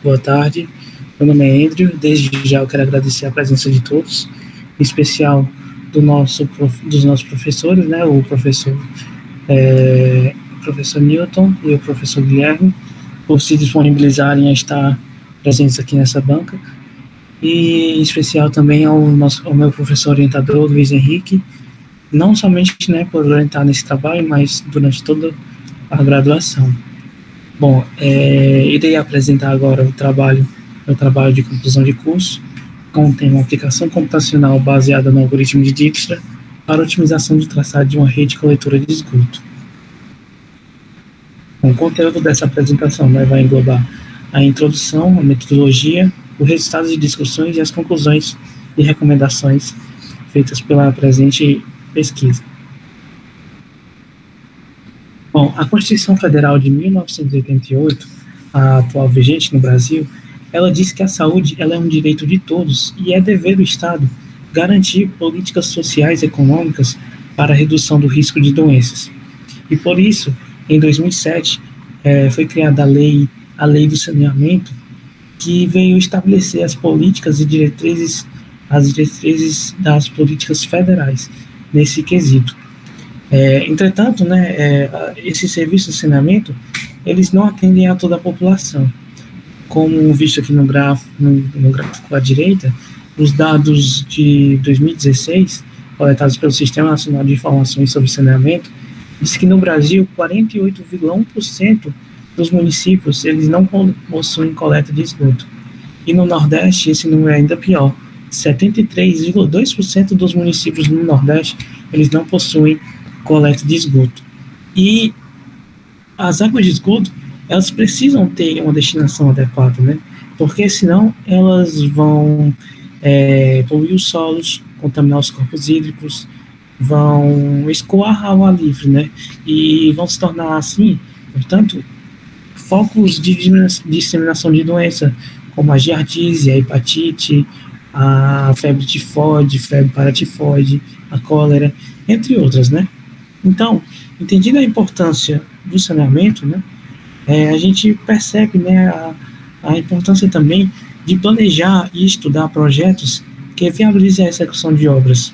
Boa tarde, meu nome é Andrew. Desde já eu quero agradecer a presença de todos, em especial dos nossos professores, né, professor Newton e o professor Guilherme, por se disponibilizarem a estar presentes aqui nessa banca, e em especial também ao meu professor orientador, Luiz Henrique, não somente, né, por orientar nesse trabalho, mas durante toda a graduação. Bom, irei apresentar agora meu trabalho de conclusão de curso, com o tema Aplicação Computacional baseada no algoritmo de Dijkstra para otimização do traçado de uma rede coletora de esgoto. Bom, o conteúdo dessa apresentação, né, vai englobar a introdução, a metodologia, os resultados de discussões e as conclusões e recomendações feitas pela presente pesquisa. Bom, a Constituição Federal de 1988, a atual vigente no Brasil, ela diz que a saúde ela é um direito de todos e é dever do Estado garantir políticas sociais e econômicas para a redução do risco de doenças. E por isso, em 2007, foi criada a Lei do Saneamento, que veio estabelecer as políticas e as diretrizes das políticas federais nesse quesito. Entretanto, né, esses serviços de saneamento, eles não atendem a toda a população. Como visto aqui no gráfico à direita, os dados de 2016, coletados pelo Sistema Nacional de Informações sobre Saneamento, diz que no Brasil, 48,1% dos municípios eles não possuem coleta de esgoto. E no Nordeste, esse número é ainda pior. 73,2% dos municípios no Nordeste eles não possuem coleta de esgoto. E as águas de esgoto, elas precisam ter uma destinação adequada, né? Porque senão elas vão poluir os solos, contaminar os corpos hídricos, vão escoar ao ar livre, né? E vão se tornar, assim, portanto, focos de disseminação de doença, como a giardíase, a hepatite, a febre tifoide, febre paratifoide, a cólera, entre outras, né? Então, entendendo a importância do saneamento, né, a gente percebe, né, a importância também de planejar e estudar projetos que viabilizem a execução de obras.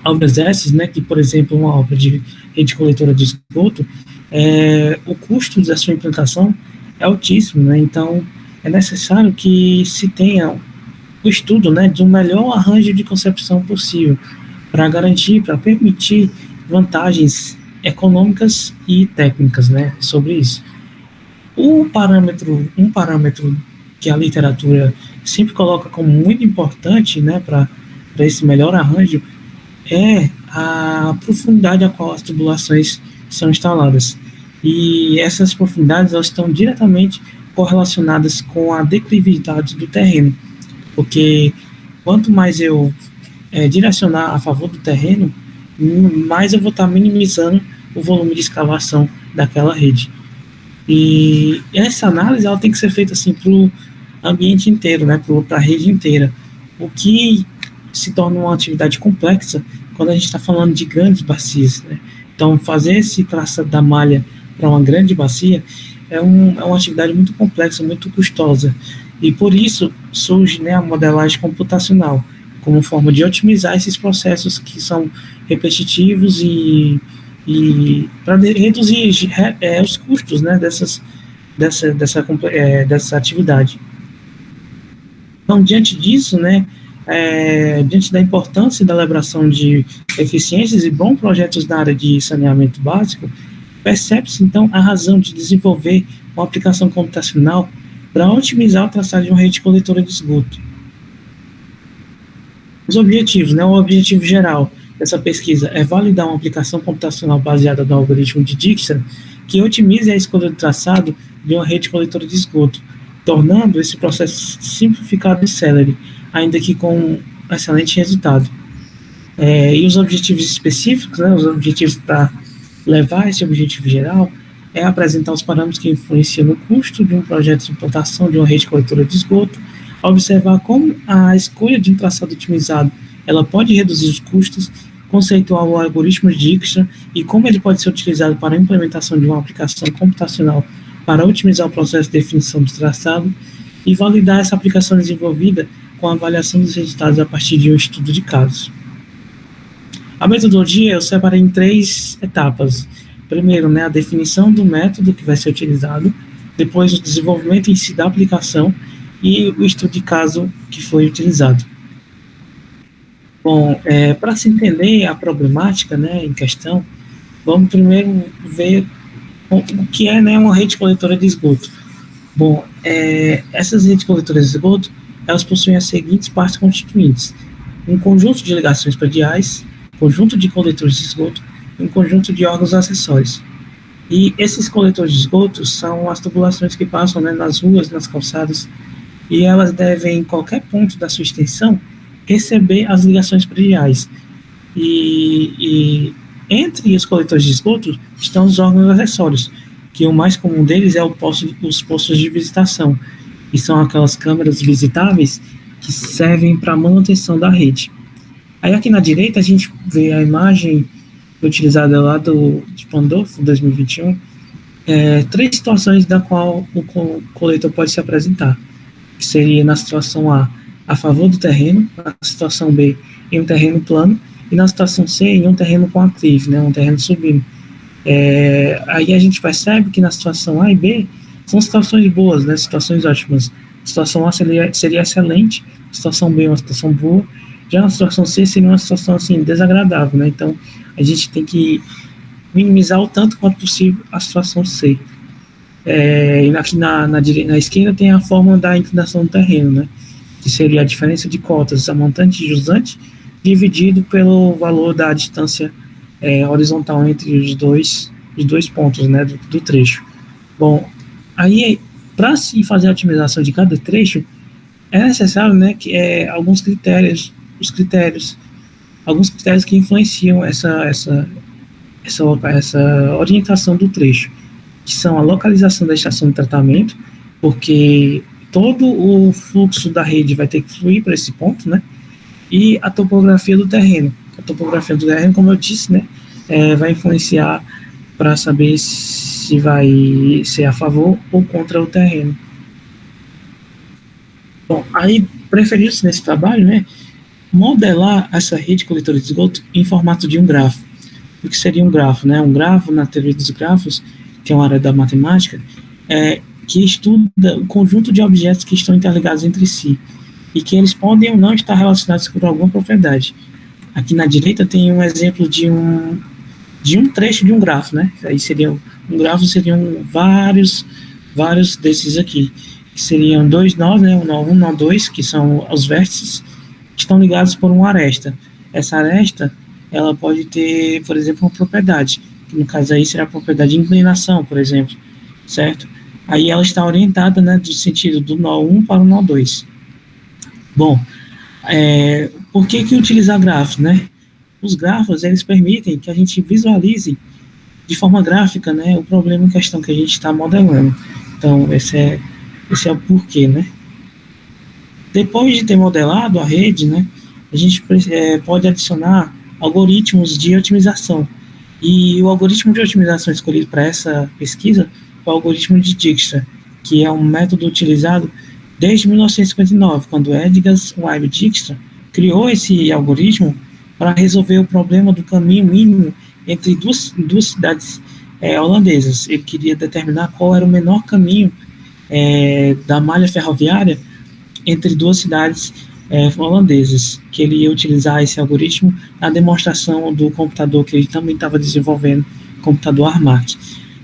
Obras essas, né, que, por exemplo, uma obra de rede coletora de esgoto, o custo da sua implantação é altíssimo, né, então é necessário que se tenha o estudo, né, de um melhor arranjo de concepção possível para garantir, para permitir vantagens econômicas e técnicas, né, sobre isso. Um parâmetro que a literatura sempre coloca como muito importante, né, para esse melhor arranjo é a profundidade a qual as tubulações são instaladas. E essas profundidades elas estão diretamente correlacionadas com a declividade do terreno, porque quanto mais eu direcionar a favor do terreno, mais eu vou estar minimizando o volume de escavação daquela rede. E essa análise ela tem que ser feita assim para o ambiente inteiro, né, para a rede inteira, o que se torna uma atividade complexa quando a gente está falando de grandes bacias, né? Então, fazer esse traçado da malha para uma grande bacia é uma atividade muito complexa, muito custosa, e por isso surge, né, a modelagem computacional, como forma de otimizar esses processos que são repetitivos e para reduzir os custos, né, dessa atividade. Então, diante disso, né, diante da importância da elaboração de eficientes e bons projetos na área de saneamento básico, percebe-se, então, a razão de desenvolver uma aplicação computacional para otimizar o traçado de uma rede coletora de esgoto. Os objetivos, né, o objetivo geral dessa pesquisa é validar uma aplicação computacional baseada no algoritmo de Dijkstra que otimize a escolha do traçado de uma rede coletora de esgoto, tornando esse processo simplificado e célere, ainda que com um excelente resultado. E os objetivos específicos, né, os objetivos para levar esse objetivo geral, é apresentar os parâmetros que influenciam no custo de um projeto de implantação de uma rede coletora de esgoto, observar como a escolha de um traçado otimizado ela pode reduzir os custos, conceituar o algoritmo de Dijkstra e como ele pode ser utilizado para a implementação de uma aplicação computacional para otimizar o processo de definição do traçado e validar essa aplicação desenvolvida com a avaliação dos resultados a partir de um estudo de casos. A metodologia eu separei em 3 etapas. Primeiro, né, a definição do método que vai ser utilizado, depois o desenvolvimento em si da aplicação e o estudo de caso que foi utilizado. Bom, para se entender a problemática, né, em questão, vamos primeiro ver o que é, né, uma rede coletora de esgoto. Bom, essas redes coletoras de esgoto, elas possuem as seguintes partes constituintes: um conjunto de ligações prediais, conjunto de coletores de esgoto e um conjunto de órgãos acessórios. E esses coletores de esgoto são as tubulações que passam, né, nas ruas, nas calçadas, e elas devem, em qualquer ponto da sua extensão, receber as ligações prediais. E entre os coletores de esgoto estão os órgãos acessórios, que o mais comum deles é os postos de visitação, que são aquelas câmeras visitáveis que servem para a manutenção da rede. Aí aqui na direita a gente vê a imagem utilizada lá de Pandolfo, 2021, 3 situações da qual o coletor pode se apresentar, que seria na situação a favor do terreno, na situação B, em um terreno plano, e na situação C, em um terreno com aclive, né, um terreno subindo. Aí a gente percebe que na situação A e B são situações boas, né, situações ótimas. A situação A seria excelente, a situação B é uma situação boa, já na situação C seria uma situação assim, desagradável, né? Então a gente tem que minimizar o tanto quanto possível a situação C. E aqui na esquerda tem a fórmula da inclinação do terreno, né? Que seria a diferença de cotas a montante e jusante dividido pelo valor da distância horizontal entre os dois pontos, né, do trecho. Bom, aí para se fazer a otimização de cada trecho é necessário, né, que alguns critérios que influenciam essa orientação do trecho, que são a localização da estação de tratamento, porque todo o fluxo da rede vai ter que fluir para esse ponto, né? E a topografia do terreno. A topografia do terreno, como eu disse, né, vai influenciar para saber se vai ser a favor ou contra o terreno. Bom, aí preferiu-se nesse trabalho, né, modelar essa rede coletora de esgoto em formato de um grafo. O que seria um grafo, né? Um grafo, na teoria dos grafos, que é uma área da matemática, que estuda o conjunto de objetos que estão interligados entre si e que eles podem ou não estar relacionados por alguma propriedade. Aqui na direita tem um exemplo de um trecho de um grafo, né? Aí seria um grafo, seriam vários desses aqui, que seriam 2 nós, né? Um nó 1, nó 2, que são os vértices, que estão ligados por uma aresta. Essa aresta, ela pode ter, por exemplo, uma propriedade, que no caso aí será a propriedade de inclinação, por exemplo, certo? Aí ela está orientada, né, do sentido do nó 1 para o nó 2. Bom, por que utilizar grafos, né? Os grafos, eles permitem que a gente visualize de forma gráfica, né, o problema em questão que a gente está modelando. Então, esse é o porquê, né? Depois de ter modelado a rede, né, a gente pode adicionar algoritmos de otimização. E o algoritmo de otimização escolhido para essa pesquisa foi o algoritmo de Dijkstra, que é um método utilizado desde 1959, quando Edgar Webb Dijkstra criou esse algoritmo para resolver o problema do caminho mínimo entre duas cidades holandesas. Ele queria determinar qual era o menor caminho da malha ferroviária entre duas cidades holandesas, que ele ia utilizar esse algoritmo na demonstração do computador que ele também estava desenvolvendo, o computador Armac.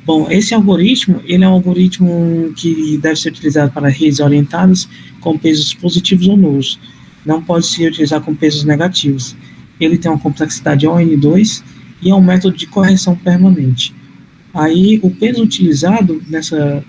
Bom, esse algoritmo, ele é um algoritmo que deve ser utilizado para redes orientadas com pesos positivos ou nulos. Não pode se utilizar com pesos negativos. Ele tem uma complexidade ON2 e é um método de correção permanente. Aí, o peso utilizado nessa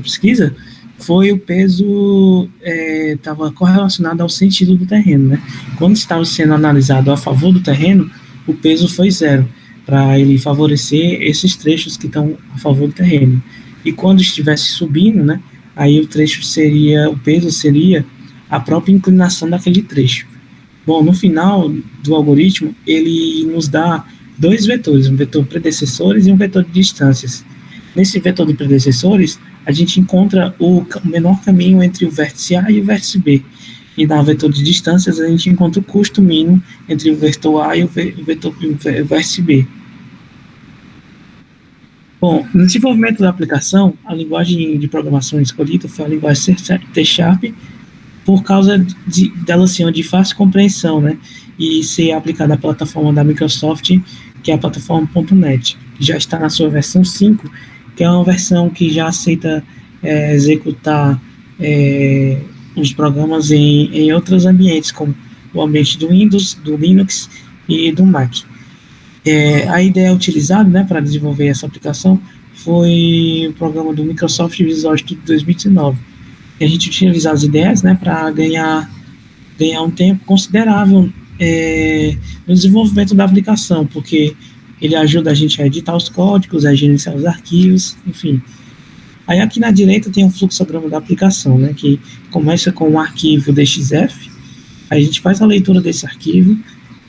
pesquisa foi o peso estava correlacionado ao sentido do terreno, né? Quando estava sendo analisado a favor do terreno, o peso foi 0, para ele favorecer esses trechos que estão a favor do terreno. E quando estivesse subindo, né, aí o peso seria a própria inclinação daquele trecho. Bom, no final do algoritmo, ele nos dá 2 vetores, um vetor predecessores e um vetor de distâncias. Nesse vetor de predecessores, a gente encontra o menor caminho entre o vértice A e o vértice B. E na vetor de distâncias, a gente encontra o custo mínimo entre o vetor A e o vértice B. Bom, no desenvolvimento da aplicação, a linguagem de programação escolhida foi a linguagem C#, por causa dela ser de fácil compreensão, né, e ser aplicada à plataforma da Microsoft, que é a plataforma .NET, que já está na sua versão 5, que é uma versão que já aceita executar os programas em outros ambientes, como o ambiente do Windows, do Linux e do Mac. A ideia utilizada, né, para desenvolver essa aplicação foi o programa do Microsoft Visual Studio 2019. E a gente utiliza as ideias, né, para ganhar um tempo considerável no desenvolvimento da aplicação, porque ele ajuda a gente a editar os códigos, a gerenciar os arquivos, enfim. Aí aqui na direita tem um fluxograma da aplicação, né, que começa com um arquivo DXF, aí a gente faz a leitura desse arquivo,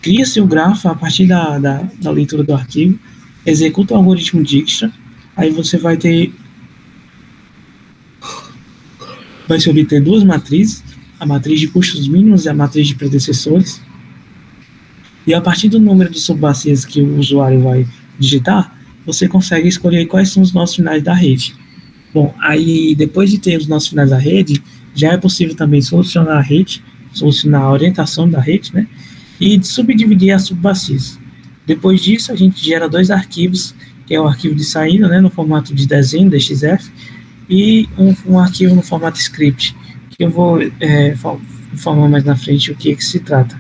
cria-se o grafo a partir da leitura do arquivo, executa o algoritmo Dijkstra, aí você vai se obter duas matrizes, a matriz de custos mínimos e a matriz de predecessores, e a partir do número de subbacias que o usuário vai digitar, você consegue escolher quais são os nossos finais da rede. Bom, aí depois de ter os nossos finais da rede, já é possível também solucionar a rede, solucionar a orientação da rede, né, e subdividir as subbacias. Depois disso, a gente gera dois arquivos, que é o arquivo de saída, né, no formato de desenho, DXF, e um arquivo no formato script, que eu vou informar mais na frente o que se trata.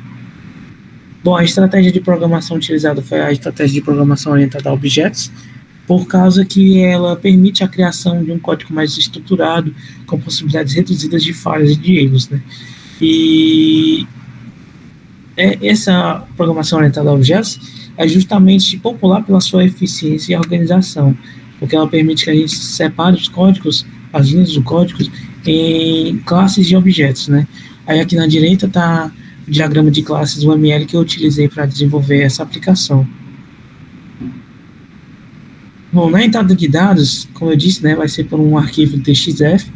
Bom, a estratégia de programação utilizada foi a estratégia de programação orientada a objetos, por causa que ela permite a criação de um código mais estruturado, com possibilidades reduzidas de falhas e de erros, né? E essa programação orientada a objetos é justamente popular pela sua eficiência e organização, porque ela permite que a gente separe os códigos, as linhas do código, em classes de objetos, né? Aí aqui na direita está o diagrama de classes UML que eu utilizei para desenvolver essa aplicação. Bom, na entrada de dados, como eu disse, né, vai ser por um arquivo DXF,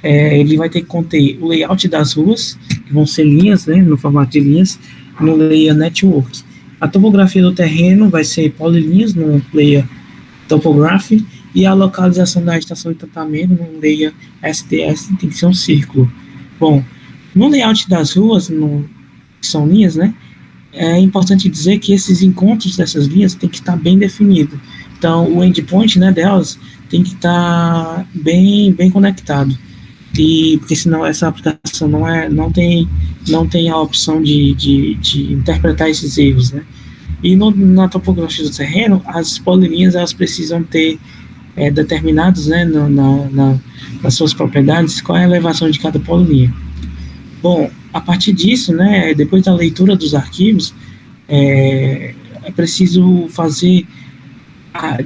ele vai ter que conter o layout das ruas, que vão ser linhas, né, no formato de linhas, no layer network. A topografia do terreno vai ser polilinhas no layer topography, e a localização da estação de tratamento no layer SDS tem que ser um círculo. Bom, no layout das ruas, que são linhas, né, é importante dizer que esses encontros dessas linhas tem que estar bem definido. Então, o endpoint, né, delas tem que estar bem conectado. Porque senão essa aplicação não tem a opção de interpretar esses erros, né? E na topografia do terreno, as polilinhas elas precisam ter determinados, né, nas suas propriedades, qual é a elevação de cada polilinha. Bom, a partir disso, né, depois da leitura dos arquivos, é preciso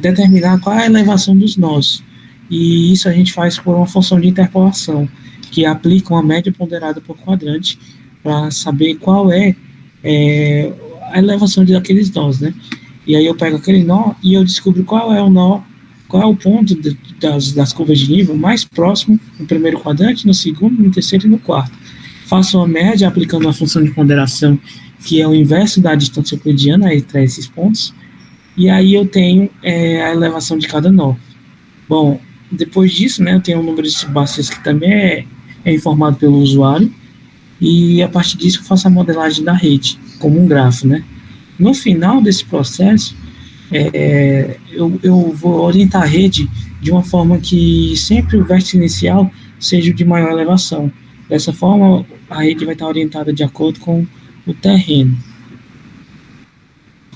determinar qual é a elevação dos nós. E isso a gente faz por uma função de interpolação, que aplica uma média ponderada por quadrante para saber qual é a elevação daqueles nós, né? E aí eu pego aquele nó e eu descubro qual é o nó, qual é o ponto das curvas de nível mais próximo no primeiro quadrante, no segundo, no terceiro e no quarto. Faço uma média aplicando uma função de ponderação, que é o inverso da distância euclidiana entre esses pontos, e aí eu tenho a elevação de cada nó. Bom, depois disso, né, eu tenho um número de subbacias que também é informado pelo usuário, e a partir disso eu faço a modelagem da rede, como um grafo, né. No final desse processo, eu vou orientar a rede de uma forma que sempre o vértice inicial seja de maior elevação. Dessa forma, a rede vai estar orientada de acordo com o terreno.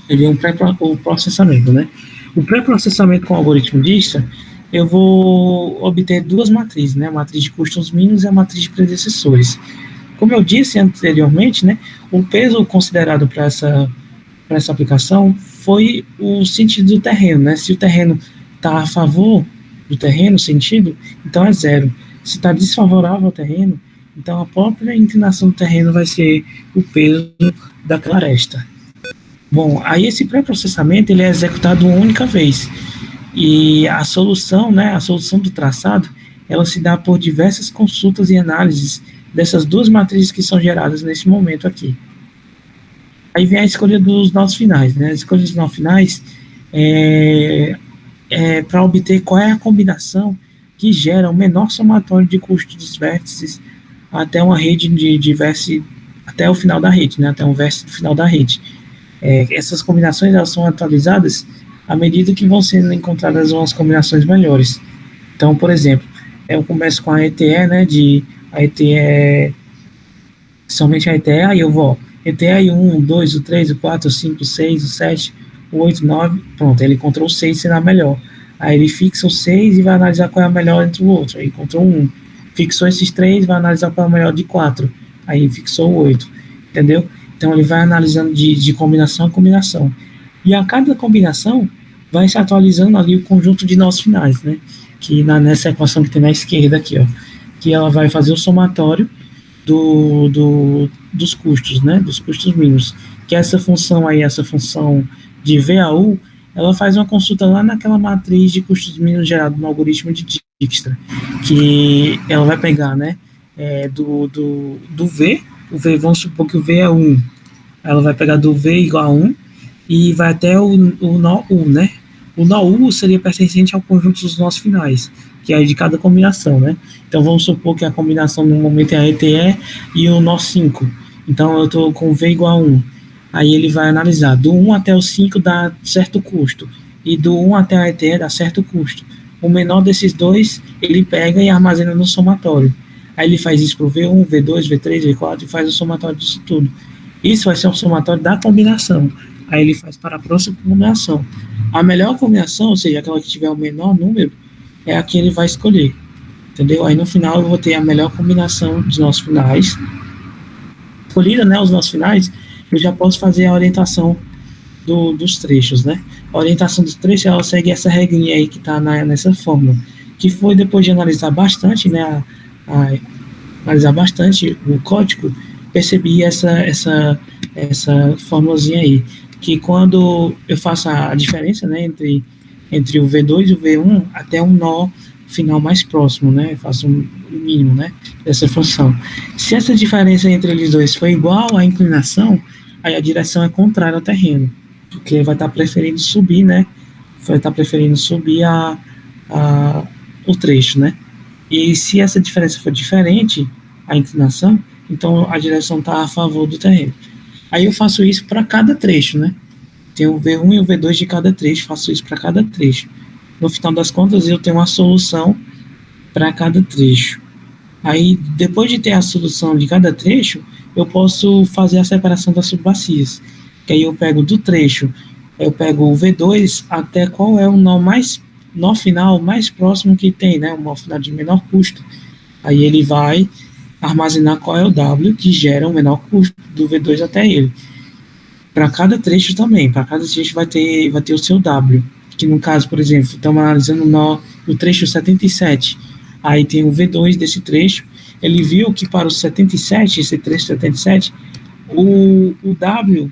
Ele é o processamento, né? O pré-processamento com o algoritmo Dijkstra, eu vou obter duas matrizes, né? A matriz de custos mínimos e a matriz de predecessores. Como eu disse anteriormente, né? O peso considerado para essa aplicação foi o sentido do terreno, né? Se o terreno está a favor do terreno, sentido, então é 0. Se está desfavorável ao terreno, então a própria inclinação do terreno vai ser o peso daquela aresta. Bom, aí esse pré-processamento ele é executado uma única vez. E a solução, né, a solução do traçado, ela se dá por diversas consultas e análises dessas duas matrizes que são geradas nesse momento aqui. Aí vem a escolha dos nossos finais, né? A escolha dos nossos finais para obter qual é a combinação que gera o menor somatório de custos dos vértices até uma rede de vértice, até o final da rede, né? Até um vértice do final da rede. Essas combinações elas são atualizadas à medida que vão sendo encontradas umas combinações melhores. Então, por exemplo, eu começo com a ETE, né? A ETE, somente a ETE, aí eu vou, ETE 1, o 2, o 3, o 4, o 5, o 6, o 7, o 8, o 9, pronto, ele encontrou o 6 sendo a melhor. Aí ele fixa o 6 e vai analisar qual é a melhor entre o outro. Aí encontrou um 1. Fixou esses 3, vai analisar qual é a melhor de 4. Aí fixou o 8. Entendeu? Então ele vai analisando de combinação a combinação. E a cada combinação vai se atualizando ali o conjunto de nós finais, né? Que nessa equação que tem na esquerda aqui, ó. Que ela vai fazer o somatório dos custos, né? Dos custos mínimos. Que essa função aí, essa função de VAU, ela faz uma consulta lá naquela matriz de custos mínimos gerado no algoritmo de Dijkstra, que ela vai pegar, né, do V, o V, vamos supor que o V é 1, ela vai pegar do V igual a 1 e vai até o nó U, né, o nó U seria pertencente ao conjunto dos nós finais, que é de cada combinação, né, então vamos supor que a combinação no momento é a ETE e o nó 5, então eu estou com V igual a 1, aí ele vai analisar, do 1 até o 5 dá certo custo, e do 1 até a ETE dá certo custo. O menor desses dois, ele pega e armazena no somatório. Aí ele faz isso para o V1, V2, V3, V4 e faz o somatório disso tudo. Isso vai ser um somatório da combinação. Aí ele faz para a próxima combinação. A melhor combinação, ou seja, aquela que tiver o menor número, é a que ele vai escolher. Entendeu? Aí no final eu vou ter a melhor combinação dos nossos finais. Escolhida, né, os nossos finais, eu já posso fazer a orientação dos trechos, né? A orientação dos trechos, ela segue essa regrinha aí que está nessa fórmula, que foi depois de analisar bastante, né, analisar bastante o código, percebi essa formulazinha aí, que quando eu faço a diferença, né, entre o V2 e o V1, até um nó final mais próximo, né, eu faço o mínimo, né, dessa função. Se essa diferença entre eles dois for igual à inclinação, aí a direção é contrária ao terreno, porque vai estar preferindo subir, né? Vai estar preferindo subir o trecho, né? E se essa diferença for diferente, a inclinação, então a direção está a favor do terreno. Aí eu faço isso para cada trecho, né? Tem o V1 e o V2 de cada trecho, faço isso para cada trecho. No final das contas, eu tenho uma solução para cada trecho. Aí, depois de ter a solução de cada trecho, eu posso fazer a separação das subbacias. Que aí eu pego do trecho, eu pego o V2 até qual é o nó final mais próximo que tem, né? O nó final de menor custo. Aí ele vai armazenar qual é o W que gera o menor custo do V2 até ele. Para cada trecho também, para cada trecho vai ter o seu W. Que no caso, por exemplo, estamos analisando o trecho 77. Aí tem o V2 desse trecho. Ele viu que para o 77, esse trecho 77, o W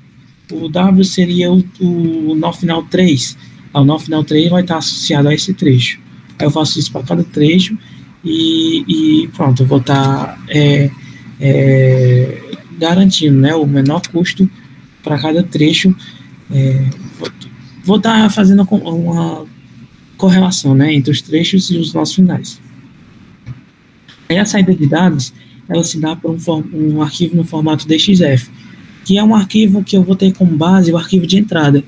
seria o nó final 3. O nó final 3 vai estar associado a esse trecho. Aí eu faço isso para cada trecho e pronto, eu vou estar garantindo, né, o menor custo para cada trecho. Vou estar fazendo uma correlação, né, entre os trechos e os nós finais. Aí a saída de dados, ela se dá por um arquivo no formato DXF, que é um arquivo que eu vou ter como base o arquivo de entrada.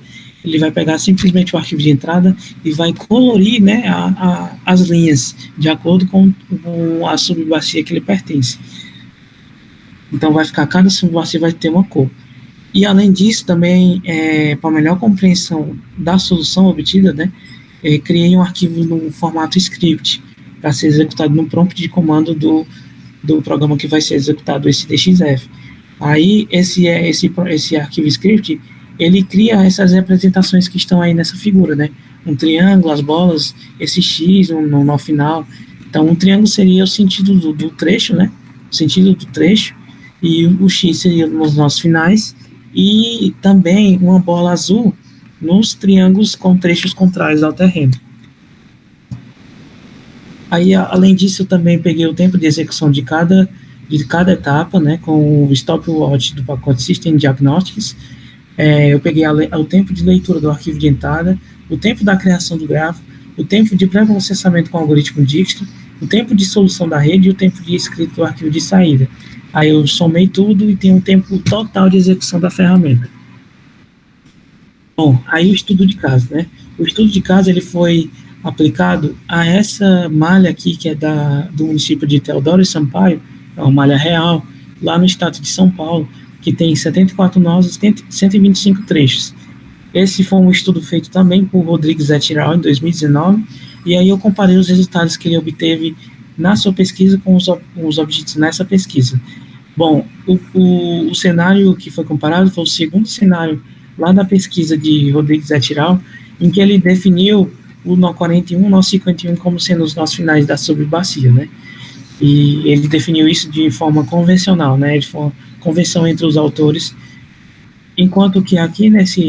Ele vai pegar simplesmente o arquivo de entrada e vai colorir, né, as linhas de acordo com a subbacia que ele pertence. Então vai ficar, cada subbacia vai ter uma cor. E além disso, também, para melhor compreensão da solução obtida, né, criei um arquivo no formato script, para ser executado no prompt de comando do programa que vai ser executado, esse DXF. Aí, esse arquivo script, ele cria essas representações que estão aí nessa figura, né? Um triângulo, as bolas, esse X no nó final. Então, um triângulo seria o sentido do trecho, né? O sentido do trecho, e o X seria nos nós finais, e também uma bola azul nos triângulos com trechos contrários ao terreno. Aí, além disso, eu também peguei o tempo de execução de cada etapa, né, com o stopwatch do pacote System Diagnostics. Eu peguei o tempo de leitura do arquivo de entrada, o tempo da criação do grafo, o tempo de pré-processamento com o algoritmo Dijkstra, o tempo de solução da rede e o tempo de escrita do arquivo de saída. Aí eu somei tudo e tenho um tempo total de execução da ferramenta. Bom, aí o estudo de caso, né? O estudo de caso ele foi aplicado a essa malha aqui, que é do município de Teodoro e Sampaio, é uma malha real, lá no estado de São Paulo, que tem 74 nós e 125 trechos. Esse foi um estudo feito também por Rodrigues et al. Em 2019, e aí eu comparei os resultados que ele obteve na sua pesquisa com os objetos nessa pesquisa. Bom, o cenário que foi comparado foi o segundo cenário lá da pesquisa de Rodrigues et al., em que ele definiu o nó 41 e o nó 51 como sendo os nós finais da subbacia, né? E ele definiu isso de forma convencional, né? De forma convenção entre os autores, enquanto que aqui nessa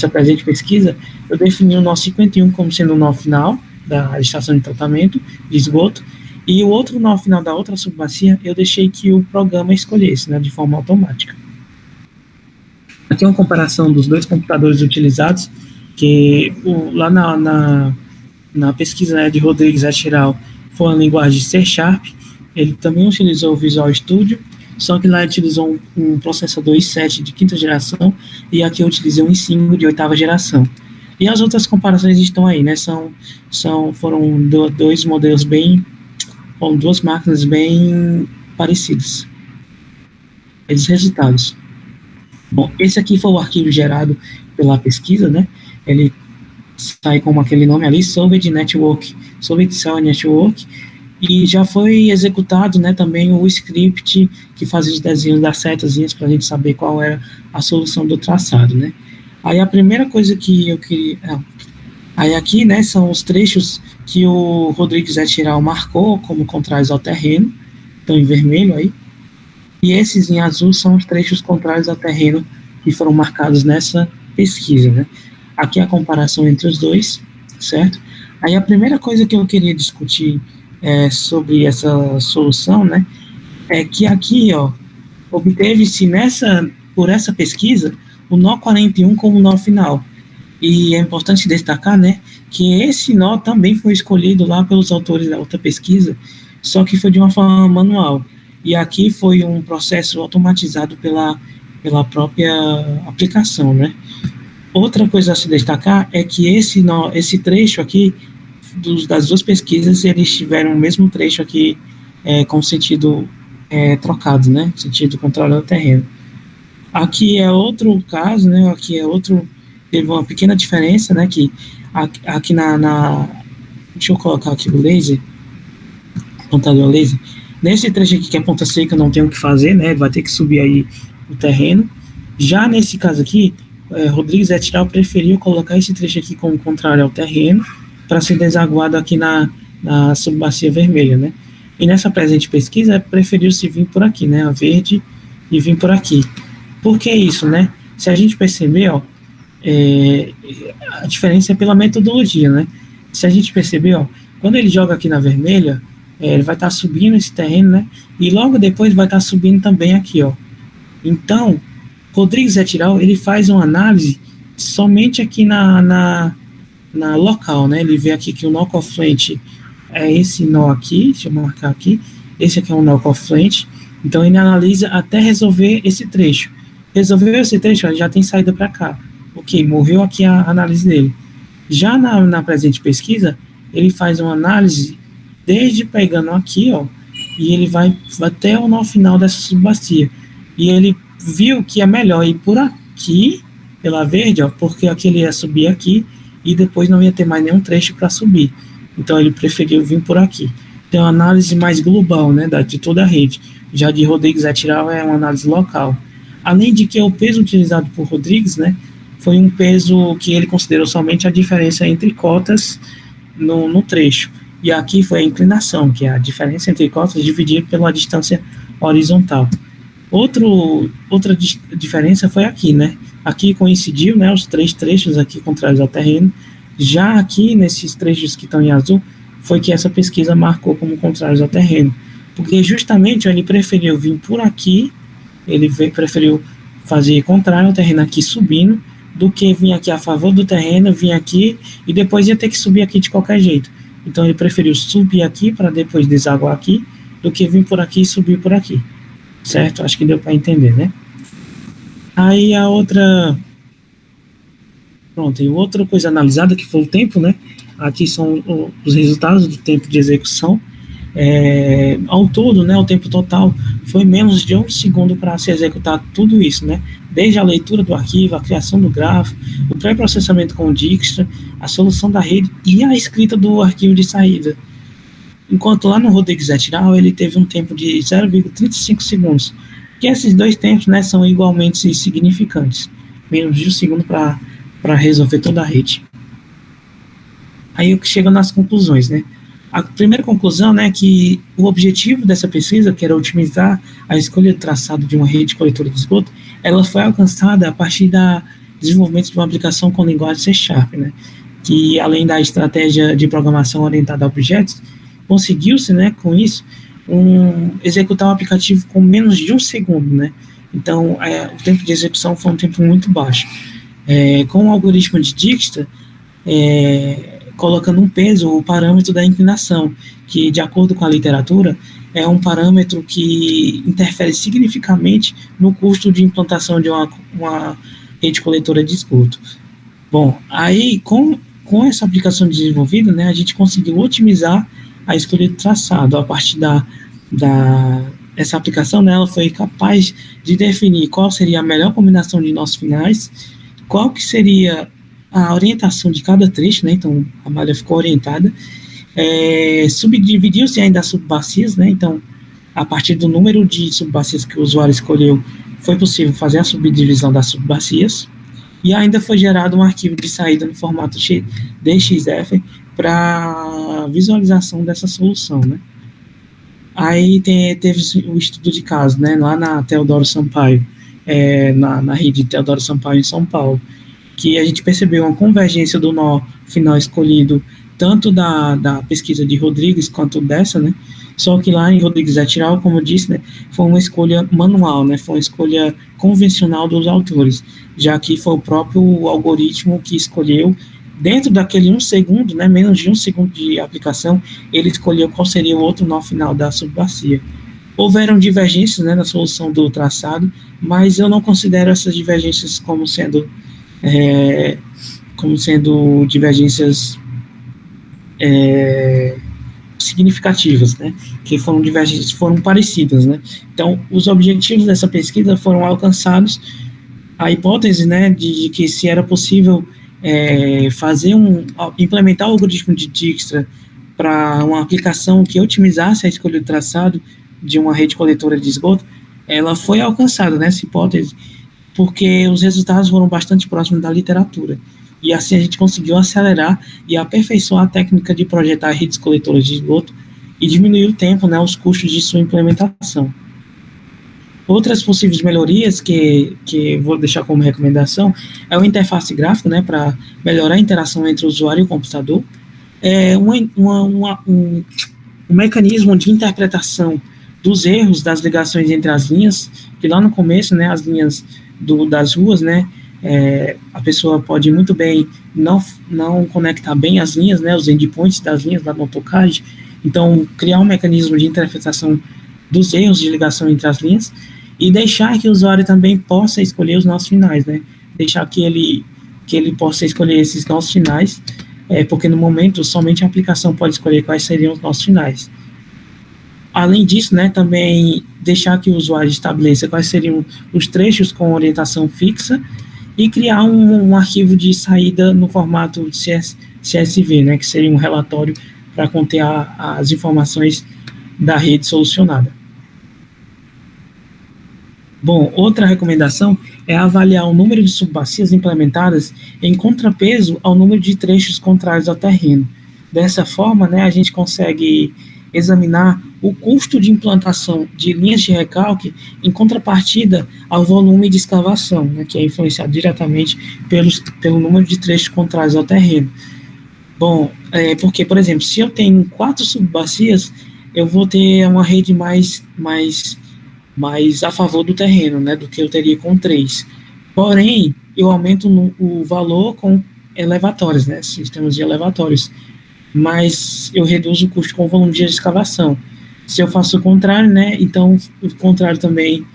presente pesquisa, eu defini o nó 51 como sendo o nó final da estação de tratamento de esgoto, e o outro nó final da outra subbacia, eu deixei que o programa escolhesse, né, de forma automática. Aqui é uma comparação dos dois computadores utilizados, que lá na pesquisa, né, de Rodrigues et al. Foi uma linguagem C#, ele também utilizou o Visual Studio, só que lá ele utilizou um processador i7 de quinta geração, e aqui eu utilizei um i5 de oitava geração. E as outras comparações estão aí, né, foram dois modelos com duas máquinas bem parecidas. Esses resultados. Bom, esse aqui foi o arquivo gerado pela pesquisa, né? Ele sai com aquele nome ali, Solved Cell Network, e já foi executado, né, também o script que fazia os desenhos das setazinhas para a gente saber qual era a solução do traçado, né? Aí a primeira coisa que eu queria... Aí aqui, né, são os trechos que o Rodrigues et al. Marcou como contrários ao terreno, estão em vermelho aí, e esses em azul são os trechos contrários ao terreno que foram marcados nessa pesquisa, né? Aqui a comparação entre os dois, certo? Aí a primeira coisa que eu queria discutir sobre essa solução, né, é que aqui, ó, obteve-se por essa pesquisa, o nó 41 como nó final. E é importante destacar, né, que esse nó também foi escolhido lá pelos autores da outra pesquisa, só que foi de uma forma manual. E aqui foi um processo automatizado pela própria aplicação, né. Outra coisa a se destacar é que esse trecho aqui, das duas pesquisas, eles tiveram o mesmo trecho aqui com sentido trocado, né, sentido contrário ao terreno. Aqui é outro caso, né, teve uma pequena diferença, né, que aqui deixa eu colocar aqui o laser, apontador laser, nesse trecho aqui que é ponta seca, não tem o que fazer, né, vai ter que subir aí o terreno. Já nesse caso aqui, Rodrigues et al. Preferiu colocar esse trecho aqui como contrário ao terreno, para ser desaguado aqui na subbacia vermelha, né. E nessa presente pesquisa, preferiu-se vir por aqui, né, a verde, e vir por aqui. Por que isso, né? Se a gente perceber, ó, a diferença é pela metodologia, né? Se a gente perceber, ó, quando ele joga aqui na vermelha, ele vai estar subindo esse terreno, né? E logo depois vai estar subindo também aqui, ó. Então, Rodrigues et al. Ele faz uma análise somente aqui na local, né? Ele vê aqui que o nó cofluente é esse nó aqui, deixa eu marcar aqui, esse aqui é um nó cofluente, então ele analisa até resolver esse trecho. Resolveu esse trecho, ó, já tem saída para cá. Ok, morreu aqui a análise dele. Já na presente pesquisa, ele faz uma análise desde pegando aqui, ó, e ele vai até o nó final dessa subbacia. E ele viu que é melhor ir por aqui, pela verde, ó, porque aqui ele ia subir aqui e depois não ia ter mais nenhum trecho para subir. Então ele preferiu vir por aqui. Tem uma análise mais global, né, de toda a rede. Já de Rodrigues et al. É uma análise local. Além de que o peso utilizado por Rodrigues, né, foi um peso que ele considerou somente a diferença entre cotas no trecho. E aqui foi a inclinação, que é a diferença entre cotas dividida pela distância horizontal. Outra diferença foi aqui, né? Aqui coincidiu, né, os três trechos aqui contrários ao terreno. Já aqui, nesses trechos que estão em azul, foi que essa pesquisa marcou como contrários ao terreno, porque justamente ele preferiu vir por aqui, preferiu fazer contrário ao terreno aqui subindo, do que vir aqui a favor do terreno, vir aqui e depois ia ter que subir aqui de qualquer jeito. Então ele preferiu subir aqui para depois desaguar aqui, do que vir por aqui e subir por aqui. Certo? Acho que deu para entender, né? Aí a outra... Pronto, e outra coisa analisada que foi o tempo, né? Aqui são os resultados do tempo de execução. Ao todo, né, o tempo total foi menos de 1 segundo para se executar tudo isso, né? Desde a leitura do arquivo, a criação do grafo, o pré-processamento com o Dijkstra, a solução da rede e a escrita do arquivo de saída. Enquanto lá no Rodrigues et al. Ele teve um tempo de 0,35 segundos. Que esses dois tempos, né, são igualmente significantes. Menos de 1 segundo para resolver toda a rede. Aí eu chego nas conclusões, né? A primeira conclusão, né, que o objetivo dessa pesquisa, que era otimizar a escolha do traçado de uma rede coletora de esgoto, ela foi alcançada a partir do desenvolvimento de uma aplicação com linguagem C#, né, que além da estratégia de programação orientada a objetos, conseguiu-se, né, com isso, executar um aplicativo com menos de 1 segundo, né. Então, o tempo de execução foi um tempo muito baixo. Com o algoritmo de Dijkstra, colocando um peso, o parâmetro da inclinação, que, de acordo com a literatura, é um parâmetro que interfere significativamente no custo de implantação de uma rede coletora de esgoto. Bom, aí, com essa aplicação desenvolvida, né, a gente conseguiu otimizar a escolha do traçado. A partir essa aplicação, né, ela foi capaz de definir qual seria a melhor combinação de nós finais, qual que seria a orientação de cada trecho, né? Então a malha ficou orientada, subdividiu-se ainda as subbacias, né? Então, a partir do número de subbacias que o usuário escolheu, foi possível fazer a subdivisão das subbacias, e ainda foi gerado um arquivo de saída no formato DXF para visualização dessa solução, né? Aí teve o estudo de caso, né? Lá na Teodoro Sampaio, na rede Teodoro Sampaio em São Paulo, que a gente percebeu uma convergência do nó final escolhido, tanto da pesquisa de Rodrigues quanto dessa, né? Só que lá em Rodrigues et al., como eu disse, né, foi uma escolha manual, né? Foi uma escolha convencional dos autores, já que foi o próprio algoritmo que escolheu, dentro daquele 1 segundo, né, menos de 1 segundo de aplicação, ele escolheu qual seria o outro nó final da subbacia. Houveram divergências, né, na solução do traçado, mas eu não considero essas divergências como sendo divergências significativas, né, que foram divergências, foram parecidas, né. Então, os objetivos dessa pesquisa foram alcançados. A hipótese, né, de que se era possível implementar o algoritmo de Dijkstra para uma aplicação que otimizasse a escolha do traçado de uma rede coletora de esgoto, ela foi alcançada, nessa hipótese, porque os resultados foram bastante próximos da literatura. E assim a gente conseguiu acelerar e aperfeiçoar a técnica de projetar redes coletoras de esgoto e diminuir o tempo, né, os custos de sua implementação. Outras possíveis melhorias que vou deixar como recomendação é o interface gráfico, né, para melhorar a interação entre o usuário e o computador, um mecanismo de interpretação dos erros das ligações entre as linhas, que lá no começo, né, as linhas das ruas, né, a pessoa pode muito bem não conectar bem as linhas, né, os endpoints das linhas lá no AutoCAD. Então, criar um mecanismo de interpretação dos erros de ligação entre as linhas e deixar que o usuário também possa escolher os nossos finais, né, deixar que ele possa escolher esses nossos finais, porque no momento somente a aplicação pode escolher quais seriam os nossos finais. Além disso, né, também deixar que o usuário estabeleça quais seriam os trechos com orientação fixa e criar um arquivo de saída no formato CSV, né, que seria um relatório para conter as informações da rede solucionada. Bom, outra recomendação é avaliar o número de subbacias implementadas em contrapeso ao número de trechos contrários ao terreno. Dessa forma, né, a gente consegue examinar o custo de implantação de linhas de recalque em contrapartida ao volume de escavação, né, que é influenciado diretamente pelo número de trechos contrários ao terreno. Bom, porque, por exemplo, se eu tenho 4 subbacias, eu vou ter uma rede mais a favor do terreno, né, do que eu teria com 3. Porém, eu aumento o valor com elevatórios, né, sistemas de elevatórios, mas eu reduzo o custo com o volume de escavação. Se eu faço o contrário, né, então o contrário também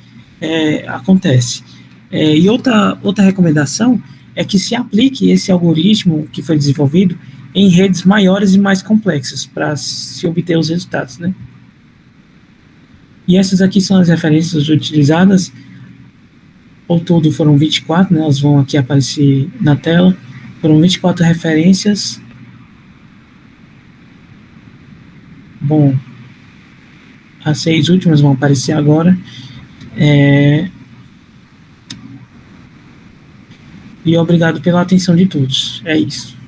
acontece. E outra recomendação é que se aplique esse algoritmo que foi desenvolvido em redes maiores e mais complexas para se obter os resultados, né? E essas aqui são as referências utilizadas. Ao todo foram 24, né? Elas vão aqui aparecer na tela. Foram 24 referências. Bom, as 6 últimas vão aparecer agora. E obrigado pela atenção de todos. É isso.